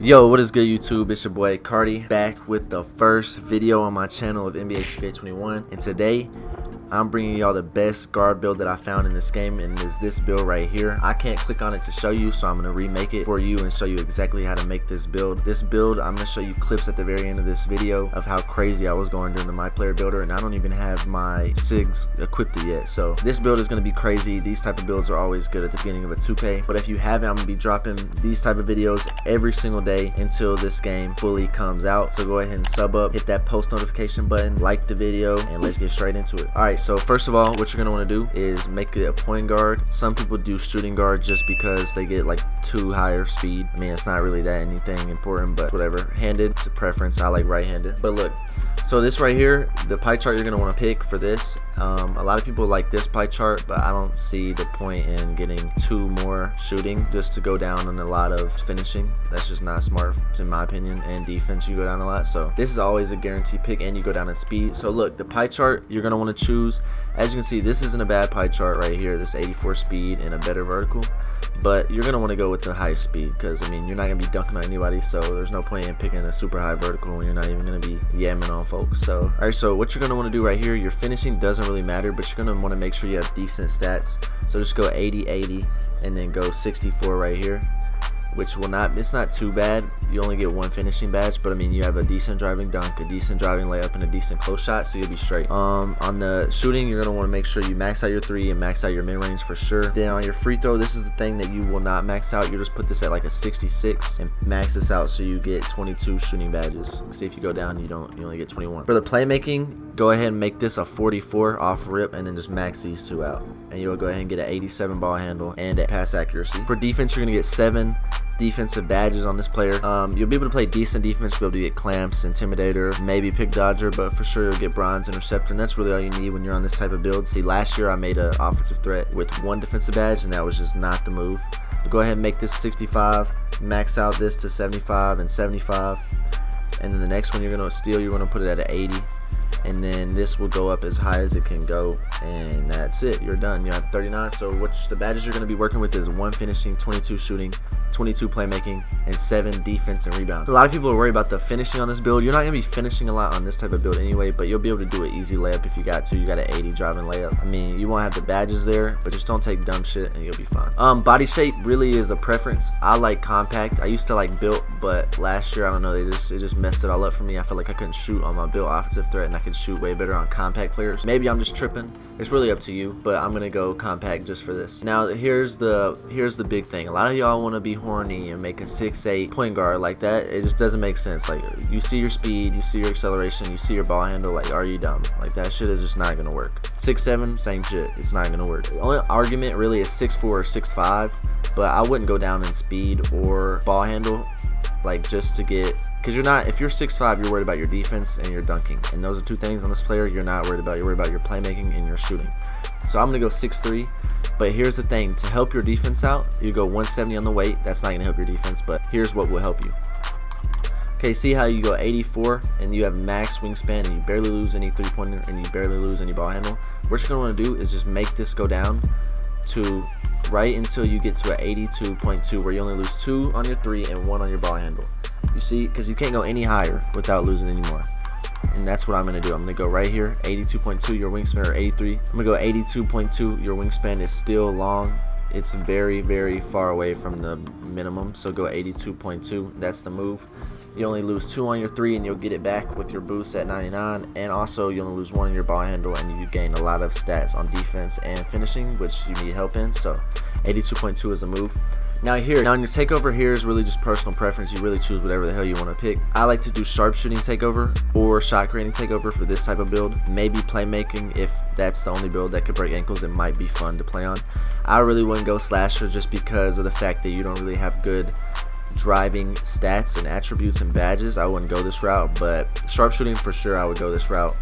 Yo, what is good YouTube? It's your boy Cardi back with the first video on my channel of NBA 2K21, and today I'm bringing y'all the best guard build that I found in this game, and is this build right here. I can't click on it to show you, so I'm going to remake it for you and show you exactly how to make this build. This build, I'm going to show you clips at the very end of this video of how crazy I was going during the My Player Builder, and I don't even have my SIGs equipped yet. So this build is going to be crazy. These type of builds are always good at the beginning of a 2K, but if you haven't, I'm going to be dropping these type of videos every single day until this game fully comes out. So go ahead and sub up, hit that post notification button, like the video, and let's get straight into it. Alright, so first of all, what you're going to want to do is make it a point guard. Some people do shooting guard just because they get like too higher speed. I mean, it's not really that anything important, but whatever. Handed, it's a preference. I like right-handed. But look, so this right here, the pie chart you're going to want to pick for this. A lot of people like this pie chart, but I don't see the point in getting two more shooting just to go down on a lot of finishing. That's just not smart in my opinion. And defense, you go down a lot. So this is always a guaranteed pick, and you go down in speed. So look, the pie chart you're going to want to choose, as you can see, this isn't a bad pie chart right here, this 84 speed and a better vertical. But you're going to want to go with the high speed because, I mean, you're not going to be dunking on anybody, so there's no point in picking a super high vertical when you're not even going to be yamming on folks. So, alright, so what you're going to want to do right here, your finishing doesn't really matter, but you're going to want to make sure you have decent stats. So just go 80, 80, and then go 64 right here, which will not, it's not too bad. You only get one finishing badge, but I mean, you have a decent driving dunk, a decent driving layup, and a decent close shot, so you'll be straight. On the shooting, you're gonna want to make sure you max out your three and max out your mid-range for sure. Then on your free throw, this is the thing that you will not max out. You just put this at like a 66 and max this out so you get 22 shooting badges. See, if you go down, you only get 21. For the playmaking, go ahead and make this a 44 off rip, and then just max these two out, and you'll go ahead and get an 87 ball handle and a pass accuracy. For defense, you're gonna get 7 defensive badges on this player. You'll be able to play decent defense, be able to get clamps, intimidator, maybe pick dodger, but for sure you'll get bronze, interceptor, and that's really all you need when you're on this type of build. See, last year I made an offensive threat with 1 defensive badge, and that was just not the move. But go ahead and make this 65, max out this to 75 and 75, and then the next one you're going to steal, you're going to put it at an 80, and then this will go up as high as it can go, and that's it. You're done. You have 39. So the badges you're going to be working with is 1 finishing, 22 shooting, 22 playmaking, and 7 defense and rebound. A lot of people are worried about the finishing on this build. You're not going to be finishing a lot on this type of build anyway, but you'll be able to do an easy layup if you got to. You got an 80 driving layup. I mean, you won't have the badges there, but just don't take dumb shit and you'll be fine. Body shape really is a preference. I like compact. I used to like built, but last year, I don't know, it just messed it all up for me. I felt like I couldn't shoot on my built offensive threat, and I could shoot way better on compact players. Maybe I'm just tripping. It's really up to you, but I'm gonna go compact just for this. Now here's the big thing. A lot of y'all want to be horny and make a 6'8" point guard like that. It just doesn't make sense. Like, you see your speed, you see your acceleration, you see your ball handle. Like, are you dumb? Like, that shit is just not gonna work. 6'7", same shit. It's not gonna work. The only argument really is 6'4" or 6'5", but I wouldn't go down in speed or ball handle, like, just to get, because if you're 6'5", you're worried about your defense and your dunking, and those are two things on this player you're not worried about. You're worried about your playmaking and your shooting. So I'm gonna go 6'3", but here's the thing: to help your defense out, you go 170 on the weight. That's not gonna help your defense, but here's what will help you. Okay, see how you go 84 and you have max wingspan and you barely lose any three-pointer and you barely lose any ball handle? What you're gonna want to do is just make this go down to right until you get to an 82.2, where you only lose 2 on your 3 and 1 on your ball handle. You see, because you can't go any higher without losing any more. And that's what I'm going to do. I'm going to go right here, 82.2, your wingspan, or 83. I'm going to go 82.2. Your wingspan is still long. It's very, very far away from the minimum, so go 82.2. That's the move. You only lose 2 on your 3, and you'll get it back with your boost at 99. And also, you only lose 1 on your ball handle, and you gain a lot of stats on defense and finishing, which you need help in. So 82.2 is the move. Now in your takeover here is really just personal preference. You really choose whatever the hell you want to pick. I like to do sharpshooting takeover or shot creating takeover for this type of build. Maybe playmaking if that's the only build that could break ankles. It might be fun to play on. I really wouldn't go slasher just because of the fact that you don't really have good driving stats and attributes and badges. I wouldn't go this route, but sharpshooting for sure I would go this route.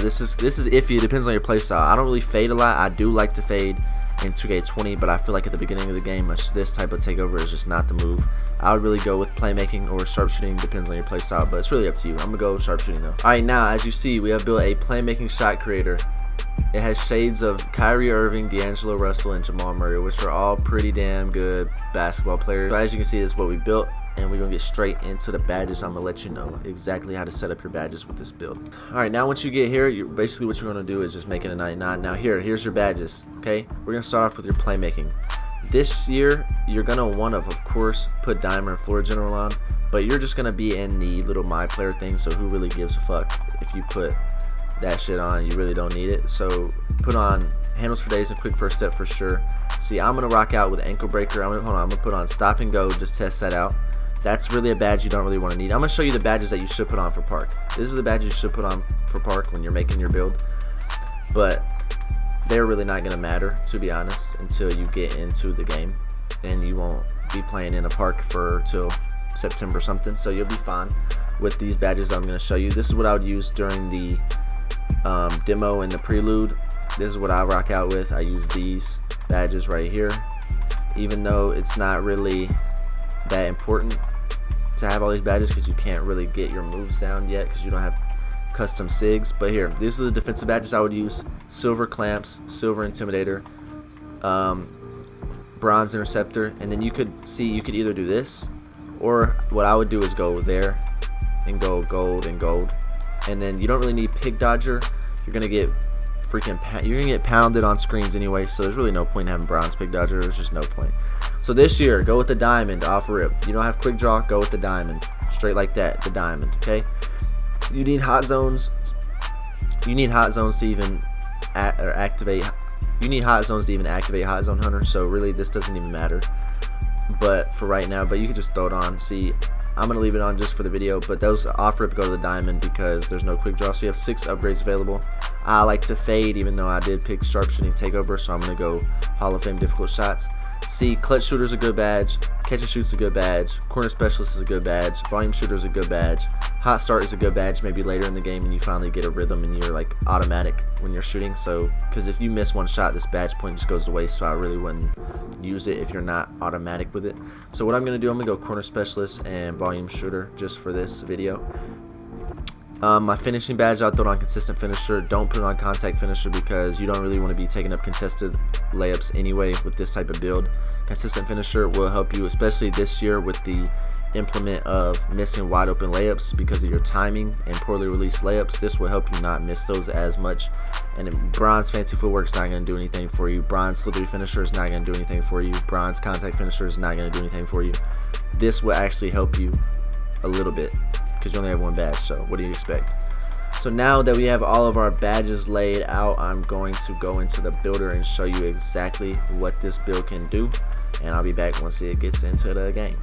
This is iffy. It depends on your playstyle. I don't really fade a lot. I do like to fade in 2K20, but I feel like at the beginning of the game, this type of takeover is just not the move. I would really go with playmaking or sharpshooting, depends on your playstyle, but it's really up to you. I'm gonna go sharpshooting though. Alright, now as you see, we have built a playmaking shot creator. It has shades of Kyrie Irving, D'Angelo Russell, and Jamal Murray, which are all pretty damn good basketball players. So as you can see, this is what we built. and we're gonna get straight into the badges. I'm gonna let you know exactly how to set up your badges with this build. Alright, now once you get here, basically what you're gonna do is just make it a 99. Now here's your badges. Okay, we're gonna start off with your playmaking. This year you're gonna want to, of course, put Dimer and Floor General on, but you're just gonna be in the little my player thing, so who really gives a fuck if you put that shit on? You really don't need it. So put on Handles for Days and Quick First Step for sure. See, I'm gonna rock out with Ankle Breaker. I'm gonna put on Stop and Go, just test that out. That's really a badge you don't really want to need. I'm gonna show you the badges that you should put on for Park. This is the badges you should put on for Park when you're making your build, but they're really not gonna matter, to be honest, until you get into the game, and you won't be playing in a Park till September or something, so you'll be fine with these badges that I'm gonna show you. This is what I would use during the demo and the prelude. This is what I rock out with. I use these badges right here, even though it's not really that important to have all these badges because you can't really get your moves down yet because you don't have custom SIGs. But here, these are the defensive badges I would use: Silver Clamps, Silver Intimidator, Bronze Interceptor, and then you could either do this, or what I would do is go there and go gold and gold, and then you don't really need Pig Dodger. You're gonna get pounded on screens anyway, so there's really no point in having Bronze Pig Dodger. There's just no point. So this year, go with the Diamond off rip. You don't have Quick Draw, go with the Diamond, straight like that, the Diamond. Okay. You need hot zones. You need hot zones to even activate. You need hot zones to even activate Hot Zone Hunter. So really, this doesn't even matter. But for right now, but you can just throw it on. See, I'm gonna leave it on just for the video. But those off rip go to the Diamond because there's no Quick Draw. So you have 6 upgrades available. I like to fade, even though I did pick Sharpshooting Takeover. So I'm gonna go Hall of Fame Difficult Shots. See, Clutch Shooter's a good badge, Catch and Shoot's a good badge, Corner Specialist is a good badge, Volume Shooter's a good badge, Hot Start is a good badge maybe later in the game and you finally get a rhythm and you're like automatic when you're shooting. So, because if you miss one shot, this badge point just goes to waste, so I really wouldn't use it if you're not automatic with it. So what I'm going to do, I'm going to go Corner Specialist and Volume Shooter just for this video. My finishing badge, I'll throw it on Consistent Finisher. Don't put it on Contact Finisher because you don't really want to be taking up contested layups anyway with this type of build. Consistent Finisher will help you, especially this year with the implement of missing wide open layups because of your timing and poorly released layups. This will help you not miss those as much. And then Bronze Fancy Footwork is not going to do anything for you. Bronze Slithery Finisher is not going to do anything for you. Bronze Contact Finisher is not going to do anything for you. This will actually help you a little bit, because you only have one badge, so what do you expect? So now that we have all of our badges laid out, I'm going to go into the builder and show you exactly what this build can do, and I'll be back once it gets into the game.